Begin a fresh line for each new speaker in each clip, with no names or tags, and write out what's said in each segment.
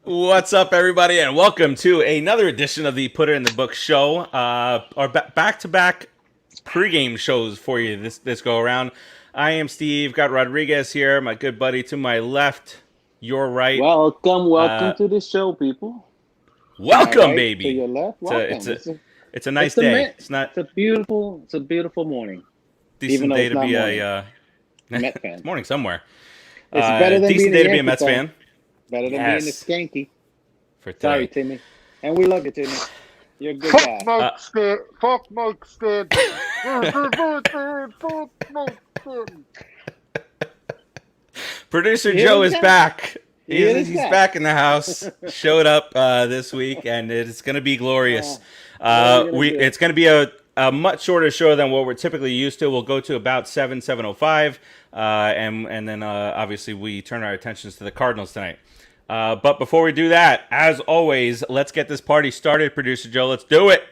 What's up, everybody, and welcome to another edition of the Put It in the Book show. Our back-to-back pregame shows for you this go around. I am Steve. Got Rodriguez here, my good buddy to my left, your right.
Welcome to the show, people.
Welcome,
Right,
baby.
to your left, welcome.
It's a nice day. It's
a beautiful morning.
Decent day to be
morning.
a
Met fan.
It's morning somewhere.
It's better than
decent
being
day to be a
Yankee
Mets fan.
Better than being a skanky.
For today.
Sorry, Timmy. And we love you, Timmy. You're a good
Fuck
guy.
Mike Stanton. Fuck Mike Stanton.
Producer Joe is back. He's back in the house. Showed up this week, and it's going to be glorious. It's going to be a much shorter show than what we're typically used to. We'll go to about 7:05, and then obviously we turn our attentions to the Cardinals tonight. But before we do that, as always, let's get this party started. Producer Joe, let's do it.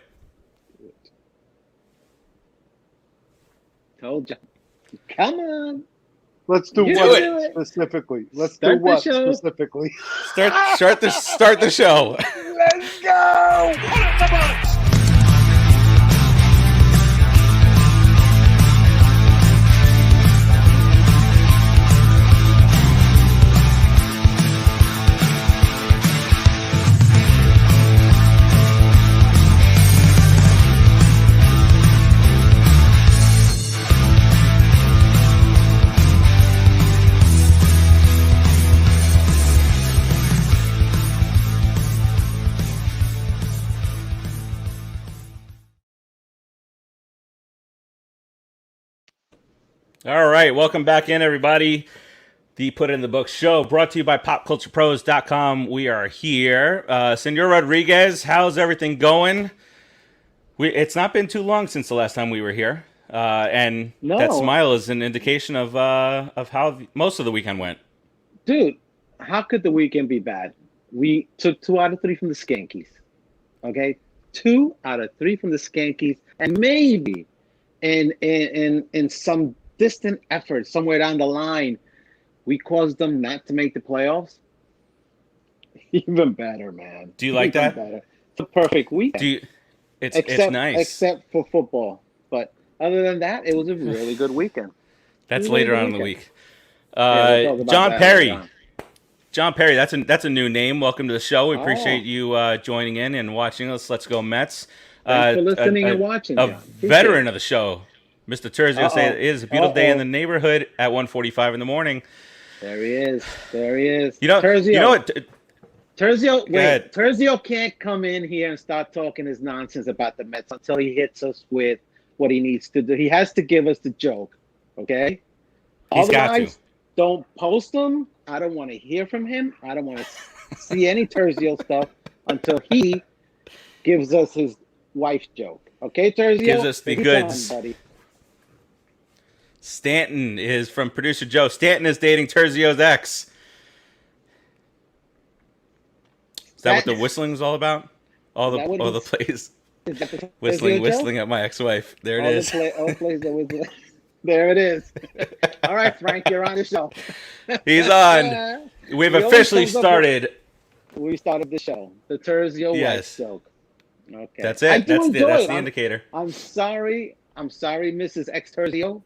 Told you. Come on.
Let's do what specifically? Let's do what specifically?
Start the show.
Let's go.
All right, welcome back in, everybody. The Put It in the Book show brought to you by PopCulturePros.com. We are here. Senor Rodriguez, how's everything going? It's not been too long since the last time we were here, and that smile is an indication of how most of the weekend went.
Dude, how could the weekend be bad? We took 2 out of 3 from the Skankies. Okay, 2 out of 3 from the Skankies, and maybe in some distant effort somewhere down the line, we caused them not to make the playoffs. Even better, man.
Do you like that?
Better. It's a perfect weekend.
It's nice.
Except for football. But other than that, it was a really good weekend.
That's later on in the week. John Perry. John Perry, that's a new name. Welcome to the show. We appreciate you joining in and watching us. Let's go Mets.
Thanks for listening and watching.
A veteran of the show. Mr. Terzio say it is a beautiful day in the neighborhood at 1:45 in the morning.
There he is.
You know what?
Terzio can't come in here and start talking his nonsense about the Mets until he hits us with what he needs to do. He has to give us the joke, okay? Otherwise, don't post them. I don't want to hear from him. I don't want to see any Terzio stuff until he gives us his wife's joke. Okay, Terzio?
Gives us the goods.
On, buddy.
Stanton is from producer Joe. Stanton is dating Terzio's ex. Is that what the whistling is all about? All the plays. Whistling at my ex-wife. There it is.
There it is. All right, Frank, you're on the show.
He's on. We've officially started.
We started the show. The Terzio wife joke. Okay.
That's it. That's the indicator.
I'm sorry, Mrs. X Terzio,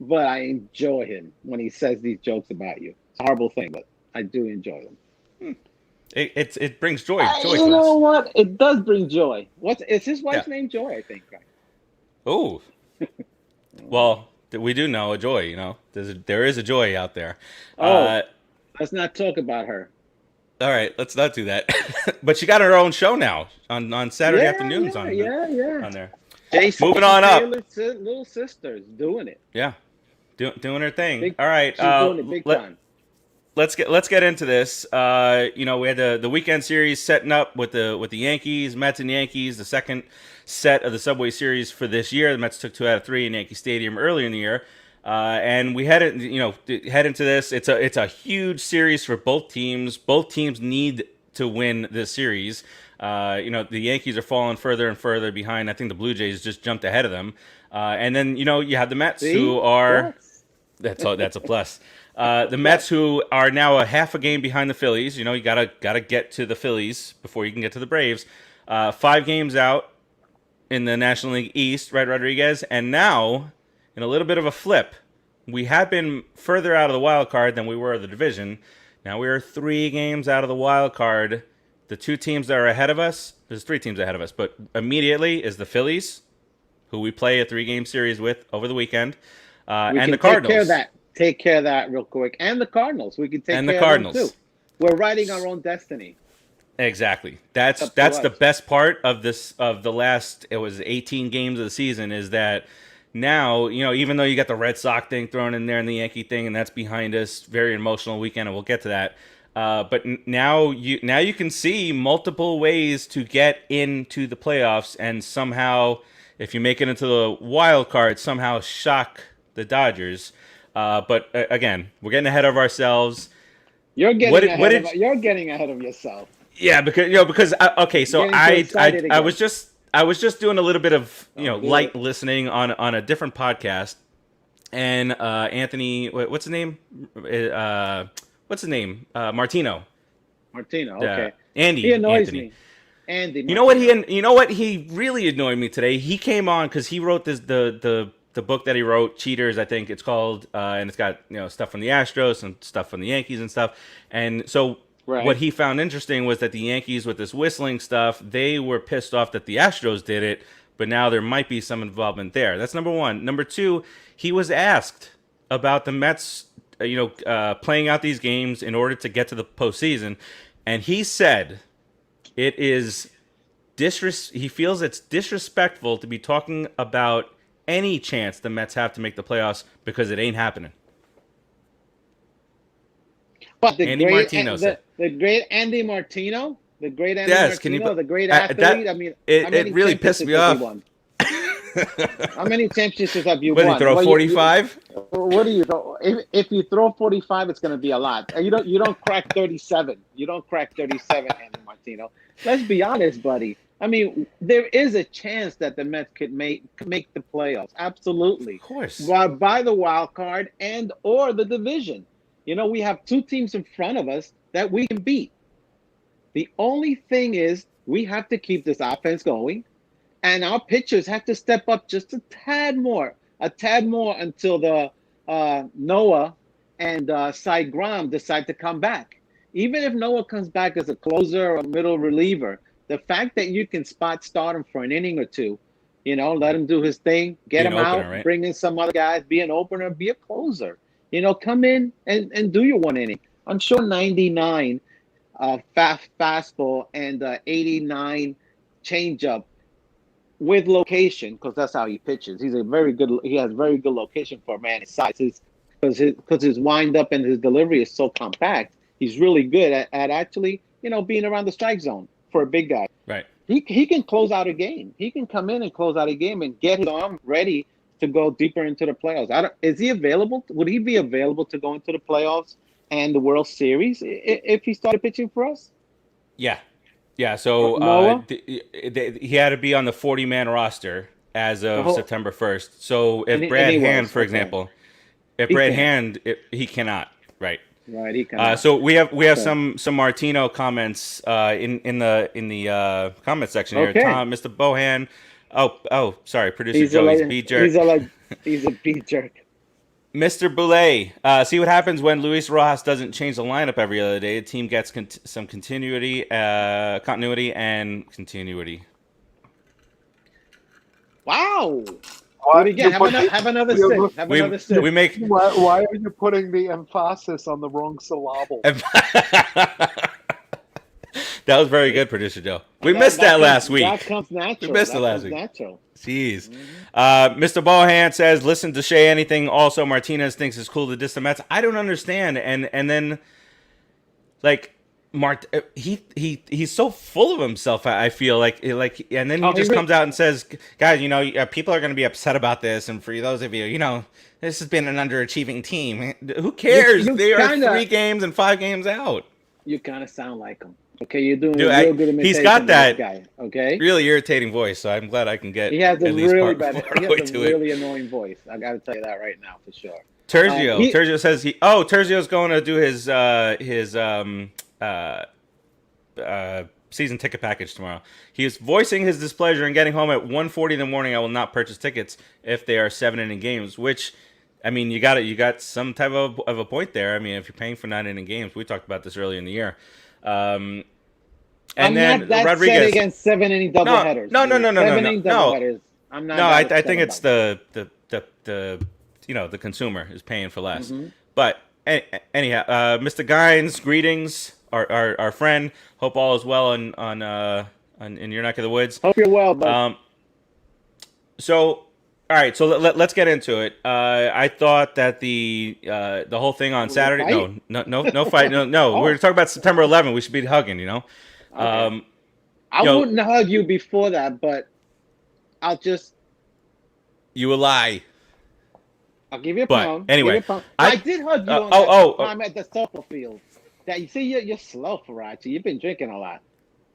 but I enjoy him when he says these jokes about you. It's a horrible thing, but I do enjoy them.
It brings joy.
You know what? It does bring joy. Is his wife's name Joy? I think. Right?
Oh, well, we do know a Joy. You know, there is a Joy out there.
Let's not talk about her.
All right, let's not do that. But she got her own show now on Saturday afternoons on there.
Jason
Moving on up.
Little sister's doing it.
Yeah, doing her thing. All right,
she's doing it big time.
Let's get into this. We had the weekend series setting up with the Yankees, Mets and Yankees, the second set of the Subway Series for this year. The Mets took 2 out of 3 in Yankee Stadium earlier in the year, and we head into this. It's a huge series for both teams. Both teams need to win this series. The Yankees are falling further and further behind. I think the Blue Jays just jumped ahead of them, and then you have the Mets who are. That's a plus. The Mets, who are now a half a game behind the Phillies. You know, you gotta get to the Phillies before you can get to the Braves. 5 games out in the National League East, right, Rodriguez? And now, in a little bit of a flip, we have been further out of the wild card than we were of the division. Now we are 3 games out of the wild card. The 2 teams that are ahead of us, there's 3 teams ahead of us, but immediately is the Phillies, who we play a 3-game series with over the weekend, and the Cardinals.
Take care of that real quick. And the Cardinals. We can take care of them too. We're writing our own destiny.
Exactly. That's the best part of this, of the last, it was 18 games of the season, is that now, you know, even though you got the Red Sox thing thrown in there and the Yankee thing, and that's behind us, very emotional weekend, and we'll get to that. But now you can see multiple ways to get into the playoffs, and somehow, if you make it into the wild card, somehow shock the Dodgers. But again, we're getting ahead of ourselves.
You're getting ahead of yourself.
Yeah, because okay, so I was just doing a little bit of light listening on a different podcast, and Anthony, what's his name? Martino.
Okay.
Andy.
He annoys
Anthony.
me. Andy.
You know what he really annoyed me today? He came on because he wrote the book that he wrote, Cheaters, I think it's called, and it's got stuff from the Astros, some stuff from the Yankees and stuff, and so. Right. What he found interesting was that the Yankees, with this whistling stuff, they were pissed off that the Astros did it, but now there might be some involvement there. That's number 1. Number 2, he was asked about the Mets, playing out these games in order to get to the postseason, and he said he feels it's disrespectful to be talking about any chance the Mets have to make the playoffs because it ain't happening.
But the great Andy Martino, the great athlete.
It really pissed me off.
How many championships have you
won?
What,
you throw 45?
What do you throw? If you throw 45, it's going to be a lot. You don't crack 37. You don't crack 37, Andy Martino. Let's be honest, buddy. I mean, there is a chance that the Mets could make the playoffs. Absolutely.
Of course.
By the wild card and or the division. We have 2 teams in front of us that we can beat. The only thing is we have to keep this offense going, and our pitchers have to step up just a tad more until the Noah and Cy Graham decide to come back. Even if Noah comes back as a closer or a middle reliever, the fact that you can spot start him for an inning or 2, let him do his thing, get him out, right? Bring in some other guys, be an opener, be a closer. Come in and do your 1 inning. I'm sure 99 fastball and 89 changeup with location, because that's how he pitches. He has very good location for a man his size. Because his wind up and his delivery is so compact. He's really good at actually being around the strike zone for a big guy.
Right.
He can close out a game. He can come in and close out a game and get his arm ready to go deeper into the playoffs. Is he available? Would he be available to go into the playoffs and the World Series if he started pitching for us?
Yeah. So he had to be on the 40-man roster as of September 1st. So if Brad Hand, for example, he cannot. Right.
Right. He cannot.
So we have some Martino comments in the comment section here. Tom, Mr. Bohan. Oh, sorry, producer Joe. He's a beat jerk.
He's a beat jerk.
Mr. Boulay, see what happens when Luis Rojas doesn't change the lineup every other day. The team gets some continuity and continuity.
Wow. What again? Have another sip. Have another sip.
Why are you putting the emphasis on the wrong syllable?
That was very good, producer Joe. We missed that last week.
That comes natural.
We missed it last week.
Natural.
Jeez. Mr. Bohan says, listen to Shea anything. Also, Martinez thinks it's cool to diss the Mets. I don't understand. And then, like, he's so full of himself. I feel like, and then he just comes out and says, guys, people are going to be upset about this. And for those of you, this has been an underachieving team. Who cares? They are 3 games and 5 games out.
You kind of sound like him. Okay, you're doing a real good imitation.
He's got that
guy. Okay,
really irritating voice. So I'm glad I can get.
He has a really annoying voice. I got to tell you that right now for sure.
Tergio says Tergio's going to do his season ticket package tomorrow. He is voicing his displeasure and getting home at 1:40 in the morning. I will not purchase tickets if they are 7-inning games, which, I mean, you got some type of a point there. I mean, if you're paying for 9-inning games, we talked about this earlier in the year. And
I'm
then
not that
Rodriguez
set against 7-inning doubleheaders.
No.
7-inning doubleheaders. I'm not.
No, I think it's the the consumer is paying for less.
Mm-hmm.
But anyhow, Mr. Gines, greetings, our friend. Hope all is well in your neck of the woods.
Hope you're well, bud.
So, all right, so let's get into it. I thought that the whole thing on Saturday. No fight. No.
Oh.
We're talking about September 11th. We should be hugging.
Okay.
I
wouldn't hug you before that, but I'll just.
You a lie.
I'll give you a pound.
Anyway,
I did hug you on that time at the softball field. That you see, you're slow, Farace. You've been drinking a lot.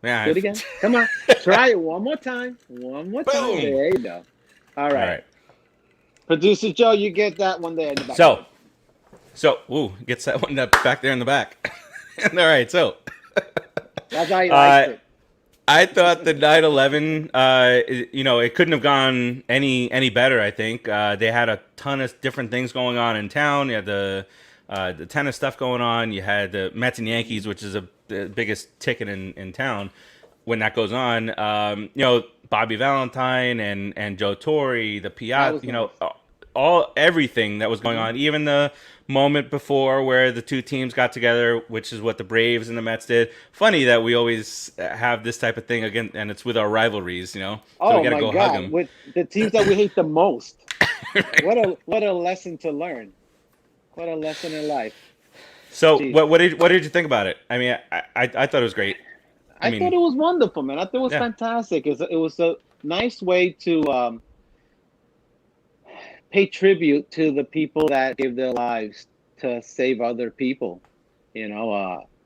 Yeah.
Do it again. Come on, try it one more time. One more time.
Boom.
There you go. All right. Producer Joe, you get that one there in the back.
So, gets that one back there in the back. All right, so.
That's how you liked it.
I thought the 9/11, it couldn't have gone any better. I think they had a ton of different things going on in town. You had the tennis stuff going on. You had the Mets and Yankees, which is the biggest ticket in town. When that goes on, Bobby Valentine and Joe Torre, the Piazza, everything that was going on. Even the moment before where the two teams got together, which is what the Braves and the Mets did. Funny that we always have this type of thing again, and it's with our rivalries, So we gotta go hug them.
With the teams that we hate the most.
Right.
What a lesson to learn. What a lesson in life.
So what did you think about it? I mean, I thought it was great.
I thought it was wonderful, man. I thought it was fantastic. It was a nice way to pay tribute to the people that give their lives to save other people. And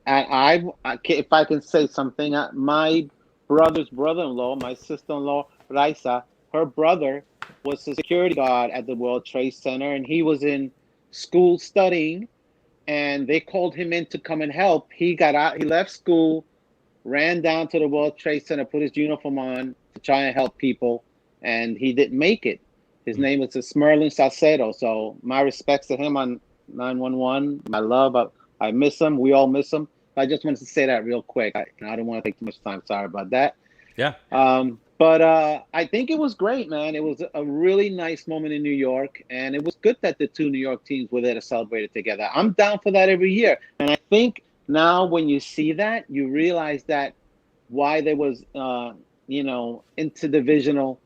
if I can say something, my brother's brother-in-law, my sister-in-law, Raisa, her brother was a security guard at the World Trade Center, and he was in school studying, and they called him in to come and help. He got out, he left school, ran down to the World Trade Center, put his uniform on to try and help people, and he didn't make it. His name was Smerlin Salcedo. So my respects to him on 911. My love. I miss him. We all miss him. I just wanted to say that real quick. I don't want to take too much time. Sorry about that.
Yeah.
But I think it was great, man. It was a really nice moment in New York, and it was good that the two New York teams were there to celebrate it together. I'm down for that every year. And I think now when you see that, you realize that why there was, interdivisional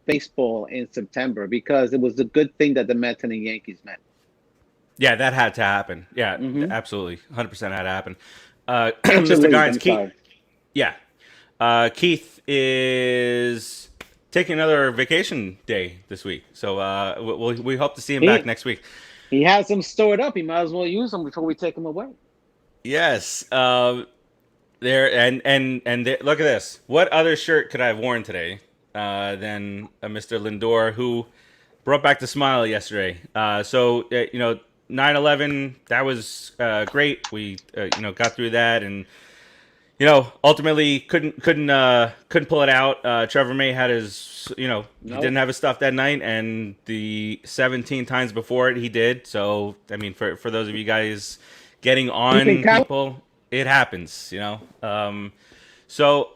baseball in September, because it was a good thing that the Mets and the Yankees met.
Yeah, that had to happen. Yeah, absolutely. 100% had to happen.
Mr.
Gines, Keith is taking another vacation day this week. So we hope to see him back next week.
He has them stored up. He might as well use them before we take them away.
Yes. Look at this. What other shirt could I have worn today than Mr. Lindor, who brought back the smile yesterday? 9/11, that was great. We got through that, and ultimately couldn't pull it out. Trevor May had his he didn't have his stuff that night, and the 17 times before it he did. So I mean, for those of you guys getting on people, it happens. So.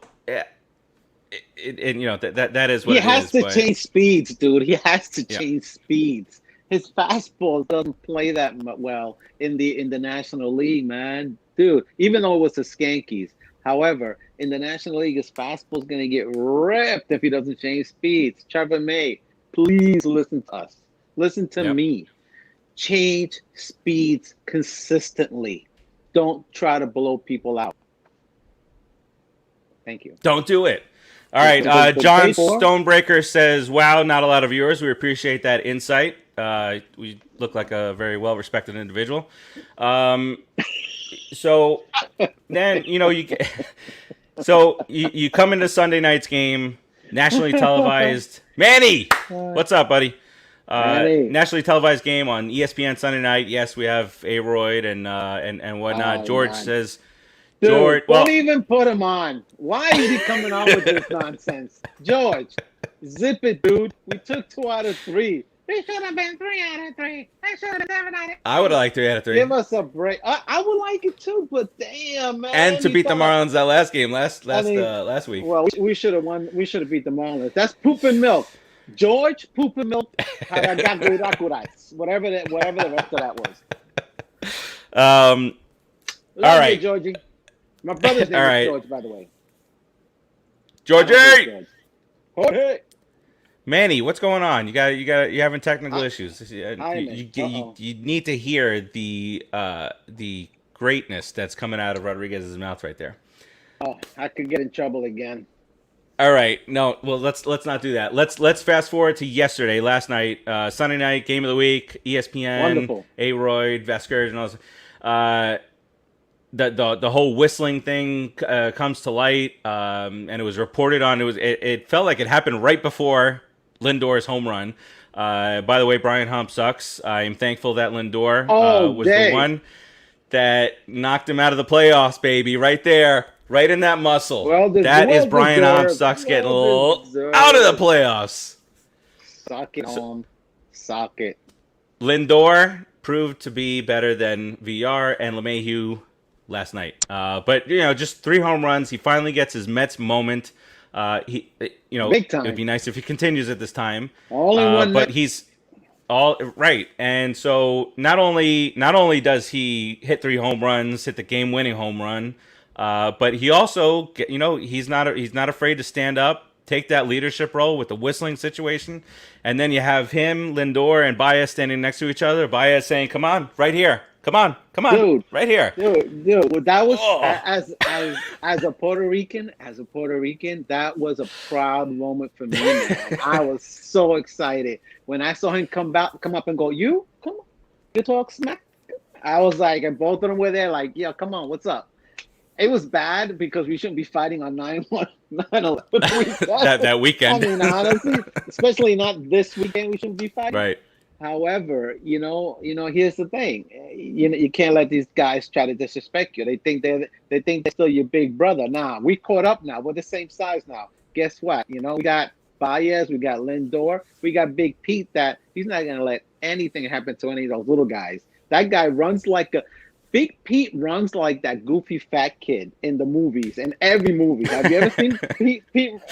That is what
he has to change speeds, dude. He has to change speeds. His fastball doesn't play that well in the National League, man, dude. Even though it was the Skankies, however, in the National League, his fastball is going to get ripped if he doesn't change speeds. Trevor May, please listen to us. Listen to me. Change speeds consistently. Don't try to blow people out. Thank you.
Don't do it. All right, John Stonebreaker says, wow, not a lot of viewers. We appreciate that insight. We look like a very well-respected individual. So then, you come into Sunday night's game, nationally televised. Manny, what's up, buddy? nationally televised game on ESPN Sunday night. Yes, we have Aroyd and whatnot. George says,
Dude,
George,
don't even put him on. Why is he coming on with this nonsense? George, zip it, dude. We took 2 out of 3. It should have been 3 out of 3. I should have 7 out of 3.
I would have liked 3 out of 3.
Give us a break. I would like it too, but damn, man.
And to beat the Marlins that last game last week.
Well, we should have won. We should have beat the Marlins. That's poop and milk. George, poop and milk. Whatever the rest of that was.
All right,
Georgie. My brother's name is George, by the way.
Georgie.
Jorge.
Manny, what's going on? You having technical issues? You need to hear the greatness that's coming out of Rodriguez's mouth right there.
Oh, I could get in trouble again.
All right, no, well let's not do that. Let's fast forward to yesterday, last night, Sunday night game of the week, ESPN,
Wonderful.
Aroyd, Veskers, and all this. The whole whistling thing comes to light, and it was reported on. It felt like it happened right before Lindor's home run. By the way, Brian Hump sucks. I am thankful that Lindor was the one that knocked him out of the playoffs, baby. Right there, right in that muscle. That is Brian Hump sucks getting a little out of the playoffs.
Suck it, home. Suck it.
Lindor proved to be better than VR and LeMahieu last night. But just 3 home runs. He finally gets his Mets moment. Big time. It'd be nice if he continues at this time.
All in one.
But he's all right, and so not only does he hit 3 home runs, hit the game-winning home run, but he also, he's not afraid to stand up, take that leadership role with the whistling situation, and then you have him, Lindor, and Baez standing next to each other. Baez saying, "Come on, right here." Come on,
dude,
right here,
dude. Well, that was as a Puerto Rican, that was a proud moment for me. Man. I was so excited when I saw him come up and go. You talk smack. I was like, and both of them were there, like, yeah, come on, what's up? It was bad because we shouldn't be fighting on 9/11
that weekend.
I mean, honestly, especially not this weekend, we shouldn't be fighting.
Right.
However, here's the thing. You can't let these guys try to disrespect you. They think they're still your big brother. Nah, we caught up now. We're the same size now. Guess what? We got Baez, we got Lindor, we got Big Pete. That he's not gonna let anything happen to any of those little guys. That guy runs like Big Pete runs like that goofy fat kid in the movies, in every movie. Have you ever seen Pete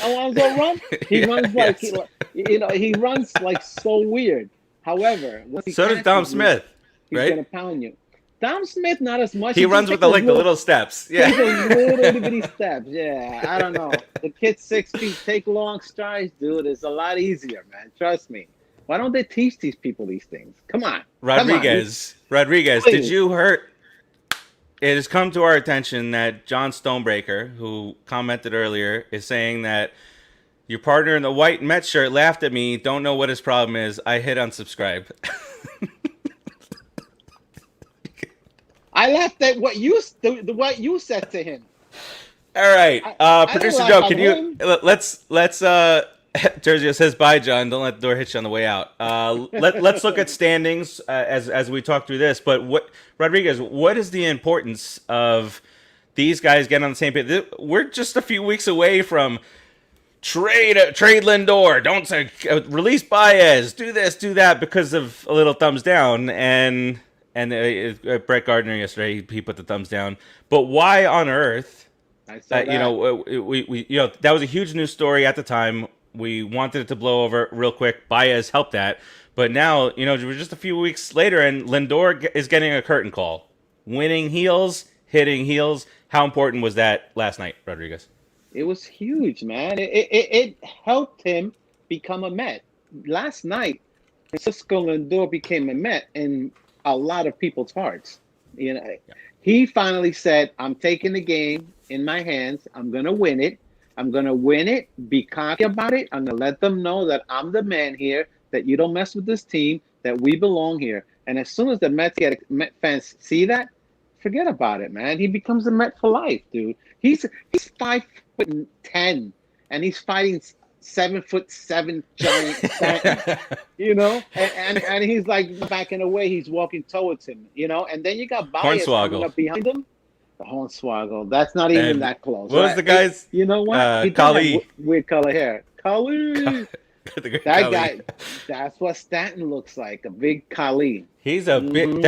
Alonso run? He runs like he runs like so weird. However,
so does Dom Smith, right?
He's gonna pound you. Dom Smith, not as much.
He runs with the little steps. Yeah,
little bitty steps. Yeah, I don't know. The kid's 6 feet. Take long strides, dude. It's a lot easier, man. Trust me. Why don't they teach these people these things? Come on,
Rodriguez. Please. Did you hurt? It has come to our attention that John Stonebreaker, who commented earlier, is saying that your partner in the white Mets shirt laughed at me. Don't know what his problem is. I hit unsubscribe.
I laughed at what you said to him.
All right, producer Joe, can you let's Jersey says bye, John. Don't let the door hit you on the way out. Let's look at standings as we talk through this. But Rodriguez, what is the importance of these guys getting on the same page? We're just a few weeks away from trade Lindor. Don't say release Baez. Do this, do that because of a little thumbs down. And Brett Gardner yesterday, he put the thumbs down. But why on earth?
I saw that.
We that was a huge news story at the time. We wanted it to blow over real quick. Baez helped that. But now, we're just a few weeks later, and Lindor is getting a curtain call. Winning heels, hitting heels. How important was that last night, Rodriguez?
It was huge, man. It helped him become a Met. Last night, Francisco Lindor became a Met in a lot of people's hearts. He finally said, I'm taking the game in my hands. I'm going to win it. I'm going to win it, be cocky about it. I'm going to let them know that I'm the man here, that you don't mess with this team, that we belong here. And as soon as the Met fans see that, forget about it, man. He becomes a Met for life, dude. He's 5'10", and he's fighting 7'7" giant Stanton, and he's like backing away. He's walking towards him, and then you got Baez coming
Hornswoggle.
up behind him. The Hornswoggle. That's not even
And
that close.
what was the guy's?
You know what? He did
Kali.
have weird color hair. Kali.
That
Kali. Guy. That's what Stanton looks like. A big Kali.
He's a big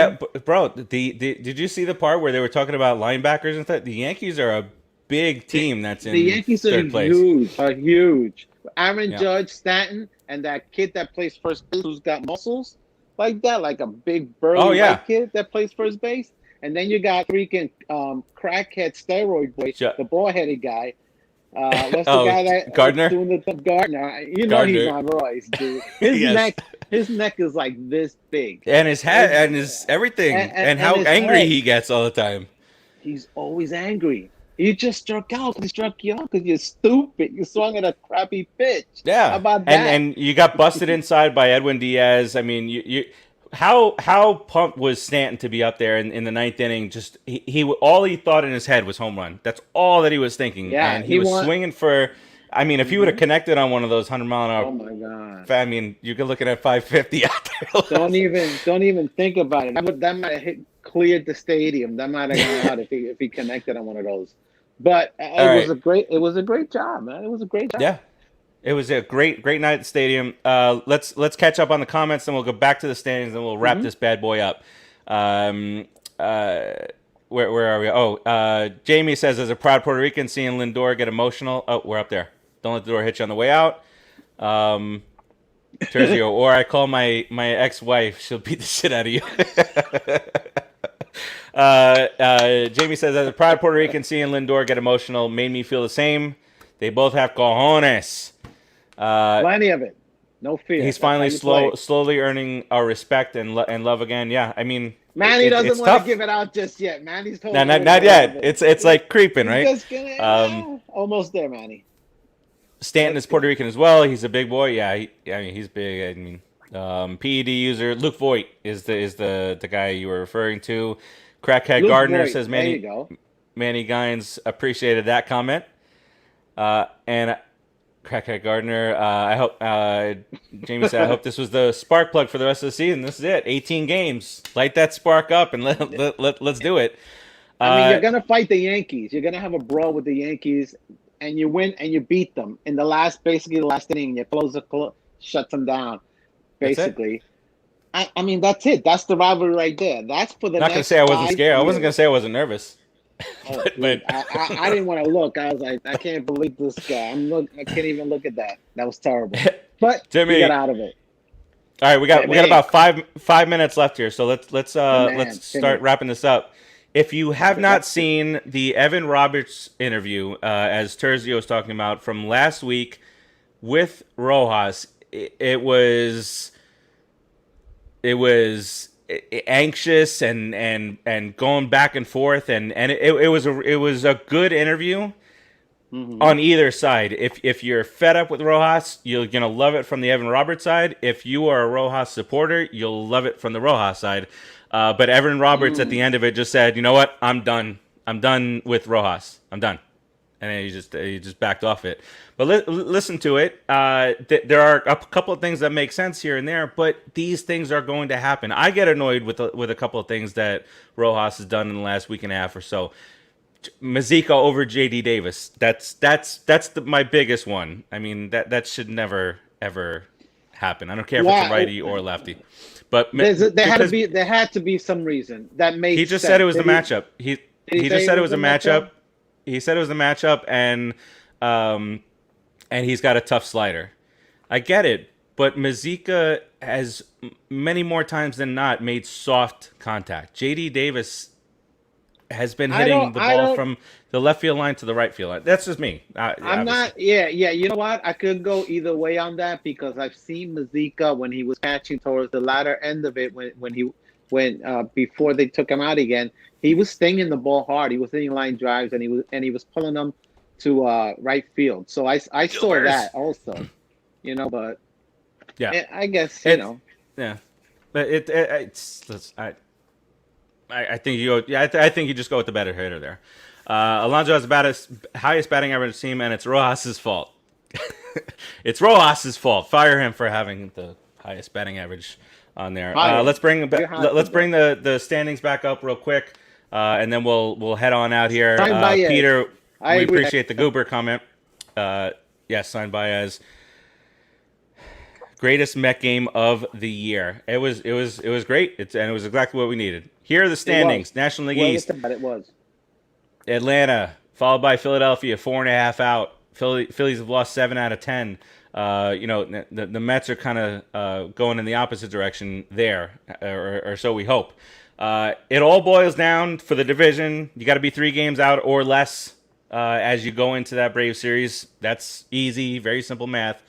bro. Did you see the part where they were talking about linebackers and stuff? The Yankees are a big team that's in
the Yankees
third place.
Huge. Aaron Judge, Stanton, and that kid that plays first base who's got muscles like that, like a big burly white kid that plays first base. And then you got freaking crackhead steroid boy, the ball-headed guy. What's the guy that
Gardner?
Doing the Gardner? He's on roids, dude. His neck is like this big,
and his head and his everything, and how angry he gets all the time.
He's always angry. You just struck out. He struck you out because you're stupid. You swung at a crappy pitch.
Yeah,
how about that?
And you got busted inside by Edwin Diaz. I mean, you how pumped was Stanton to be up there in the ninth inning? Just he all he thought in his head was home run. That's all that he was thinking.
Yeah,
and he was swinging for. I mean, if he would have connected on one of those 100-mile-an-hour,
oh my god!
I mean, you're looking at 550 out there.
Don't even think about it. That might have cleared the stadium. That might have gone out if he connected on one of those. But it was a great job, man. It was a great job.
Yeah. It was a great night at the stadium. Let's catch up on the comments, then we'll go back to the standings, and we'll wrap this bad boy up. Where are we? Oh, Jamie says, as a proud Puerto Rican, seeing Lindor get emotional. Oh, we're up there. Don't let the door hit you on the way out. Terzio, or I call my ex-wife. She'll beat the shit out of you. Jamie says, as a proud Puerto Rican, seeing Lindor get emotional made me feel the same. They both have cojones.
Plenty of it. No fear.
He's finally slowly earning our respect and love again. Yeah, I mean,
Manny doesn't want to give it out just yet. Manny's told
not yet. It's like creeping, right?
Just gonna, almost there, Manny.
Stanton is Puerto Rican as well. He's a big boy. Yeah, he's big. I mean, PED user Luke Voigt is the guy you were referring to. Crackhead Gardner says Manny Gines appreciated that comment. And Crackhead Gardner, I hope Jamie said, I hope this was the spark plug for the rest of the season. This is it. 18 games. Light that spark up and let's do it.
I mean, you're gonna fight the Yankees. You're gonna have a brawl with the Yankees, and you win and you beat them in the last inning. You shuts them down, basically. I mean, that's it. That's the rivalry right there. That's for the.
Not gonna say I wasn't scared. I wasn't gonna say I wasn't nervous.
Oh, but I didn't want to look. I was like, I can't believe this guy. I can't even look at that. That was terrible. But
Jimmy,
we got out of it.
All right, we got about five minutes left here, so let's start wrapping this up. If you have not seen the Evan Roberts interview, as Terzio was talking about from last week with Rojas, it was anxious and going back and forth, and it was a good interview on either side. If you're fed up with Rojas, you're gonna love it from the Evan Roberts side. If you are a Rojas supporter, you'll love it from the Rojas side. But Evan Roberts at the end of it just said, "You know what? I'm done. I'm done with Rojas. I'm done." And then he just backed off it. But listen to it. There are a couple of things that make sense here and there, but these things are going to happen. I get annoyed with a couple of things that Rojas has done in the last week and a half or so. Mazika over JD Davis. That's my biggest one. I mean, that should never ever happen. I don't care if it's a righty or a lefty. But
there had to be some reason that made.
He just said it was the matchup. He just said it was a matchup. He said it was a matchup, and he's got a tough slider. I get it, but Mazika has many more times than not made soft contact. JD Davis has been hitting the ball from the left field line to the right field line. That's just me.
I'm not. Yeah. You know what? I could go either way on that because I've seen Mazika when he was catching towards the latter end of it when before they took him out again. He was stinging the ball hard. He was hitting line drives, and he was pulling them to right field. So I saw that also, But
yeah,
I guess
yeah. But I think you go. Yeah, I think you just go with the better hitter there. Alonso has the highest batting average team, and it's Rojas's fault. It's Rojas's fault. Fire him for having the highest batting average on there. Let's bring the standings back up real quick, and then we'll head on out here. Peter, we appreciate the Goober comment. Yes, signed Baez. Greatest Met game of the year. It was great. And it was exactly what we needed. Here are the standings. National League East.
It was
Atlanta, followed by Philadelphia, 4.5 out. Phillies have lost 7 out of 10. The Mets are kind of going in the opposite direction there, or so we hope. It all boils down for the division. You got to be 3 games out or less as you go into that Braves series. That's easy, very simple math.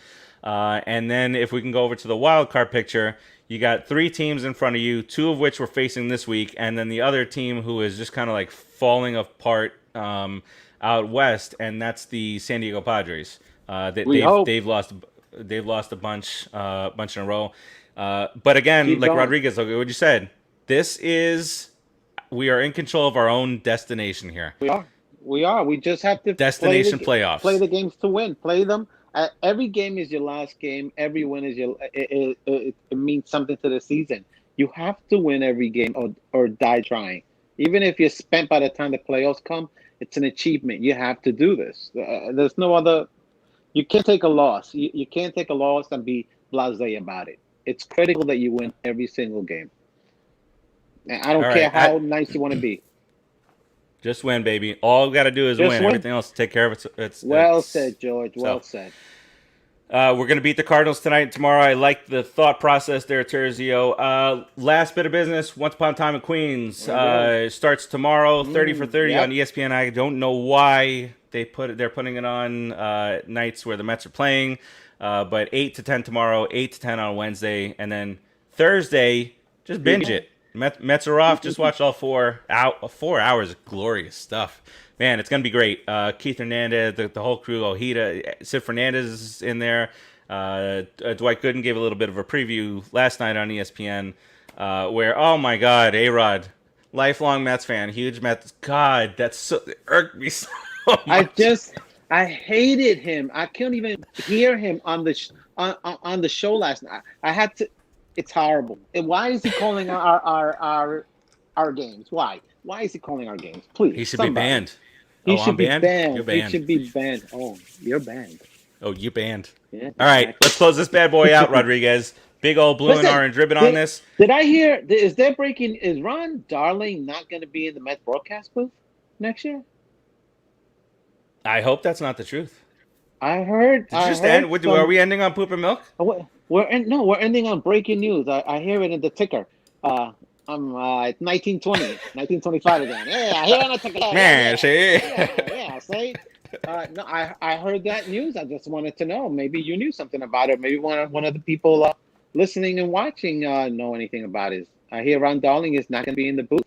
And then if we can go over to the wild card picture, you got 3 teams in front of you, 2 of which we're facing this week, and then the other team who is just kind of like falling apart out west, and that's the San Diego Padres. They've lost a bunch in a row. But again, Rodriguez, like what you said, we are in control of our own destination here.
We are. We just have to
playoffs.
Play the games to win. Play them. Every game is your last game. Every win is it means something to the season. You have to win every game or die trying. Even if you're spent by the time the playoffs come, it's an achievement. You have to do this. There's no other. You can't take a loss. You can't take a loss and be blasé about it. It's critical that you win every single game. And I don't care how nice you want to be.
Just win, baby. All we got to do is win. Everything else, take care of it.
Well said, George. Well said.
We're going to beat the Cardinals tonight and tomorrow. I like the thought process there, Terzio. Last bit of business, Once Upon a Time in Queens. Starts tomorrow, 30 for 30 on ESPN. I don't know why they're putting it on nights where the Mets are playing. But 8 to 10 tomorrow, 8 to 10 on Wednesday. And then Thursday, just binge it. Mets are off. Just watch all 4 hours of glorious stuff. Man, it's going to be great. Keith Hernandez, the whole crew, Ojeda, Sid Fernandez is in there. Dwight Gooden gave a little bit of a preview last night on ESPN where, oh my God, A-Rod, lifelong Mets fan, huge Mets. God, it irked me so much.
I hated him. I couldn't even hear him on the show last night. I had to. It's horrible. And why is he calling our games? Why? Why is he calling our games? Please.
He should be banned.
He should be banned.
You're banned.
He should be banned. Oh, you're banned.
Oh, you banned.
Yeah.
All right, let's close this bad boy out, Rodriguez. Big old blue and orange ribbon on this.
Did I hear? Is Ron Darling not going to be in the Mets broadcast booth next year?
I hope that's not the truth.
I heard.
Are we ending on poop and milk?
We're ending on breaking news. I hear it in the ticker. I'm 1920, 1925 again. Yeah, I hear it on the ticker.
Yeah, see?
Yeah, see? No, I heard that news. I just wanted to know. Maybe you knew something about it. Maybe one of the people listening and watching know anything about it. I hear Ron Darling is not going to be in the booth.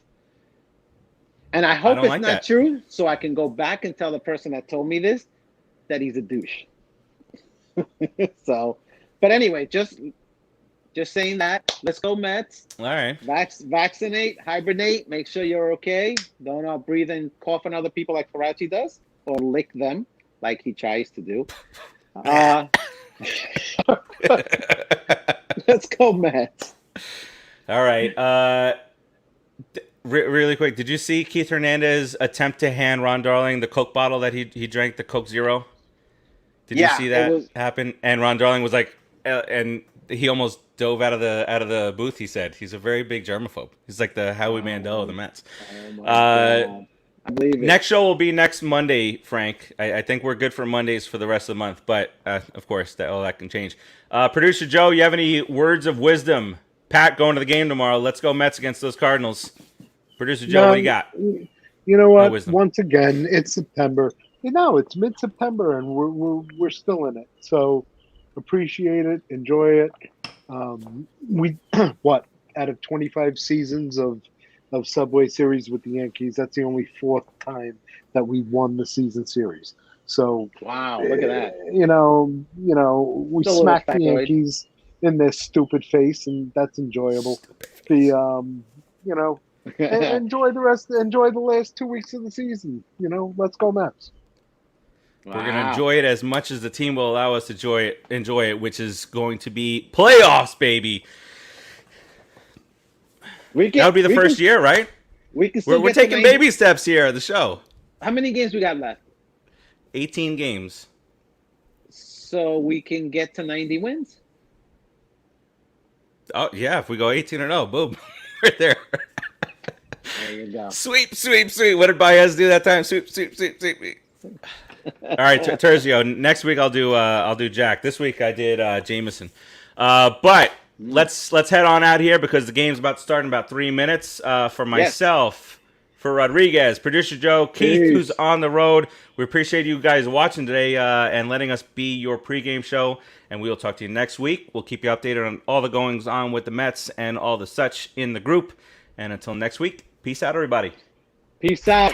And I hope it's not true, so I can go back and tell the person that told me this that he's a douche. So, but anyway, just saying that. Let's go, Mets.
All right.
Vaccinate, hibernate. Make sure you're okay. Don't breathe and cough on other people like Farace does, or lick them like he tries to do. Let's go, Mets.
All right. Really quick, did you see Keith Hernandez attempt to hand Ron Darling the Coke bottle that he drank, the Coke Zero? Did you see that happen? And Ron Darling was like, and he almost dove out of the booth. He said he's a very big germaphobe. He's like the Howie Mandel of the Mets.
Oh my God. I believe it.
Next show will be next Monday, Frank. I think we're good for Mondays for the rest of the month, but of course that can change. Producer Joe, you have any words of wisdom? Pat going to the game tomorrow. Let's go Mets against those Cardinals. Producer Joe, what do you got?
You know what? Once again, it's September. It's mid-September, and we're still in it. So appreciate it, enjoy it. We out of 25 seasons of Subway Series with the Yankees, that's the only 4th time that we won the season series. So
wow, look at that.
We smacked the Yankees in their stupid face, and that's enjoyable. Enjoy the last 2 weeks of the season. Let's go Mets.
We're going to enjoy it as much as the team will allow us to enjoy it, which is going to be playoffs, baby. That would be the first year, right? We're taking baby steps here at the show.
How many games we got left?
18 games.
So we can get to 90 wins?
Oh, yeah. If we go 18-0, boom. Right there.
There you go.
Sweep. What did Baez do that time? Sweep. All right, Terzio. Next week I'll do Jack. This week I did Jameson. But let's head on out here because the game's about to start in about 3 minutes. For myself, for Rodriguez, producer Joe, Keith, who's on the road. We appreciate you guys watching today and letting us be your pregame show. And we will talk to you next week. We'll keep you updated on all the goings on with the Mets and all the such in the group. And until next week, peace out, everybody.
Peace out.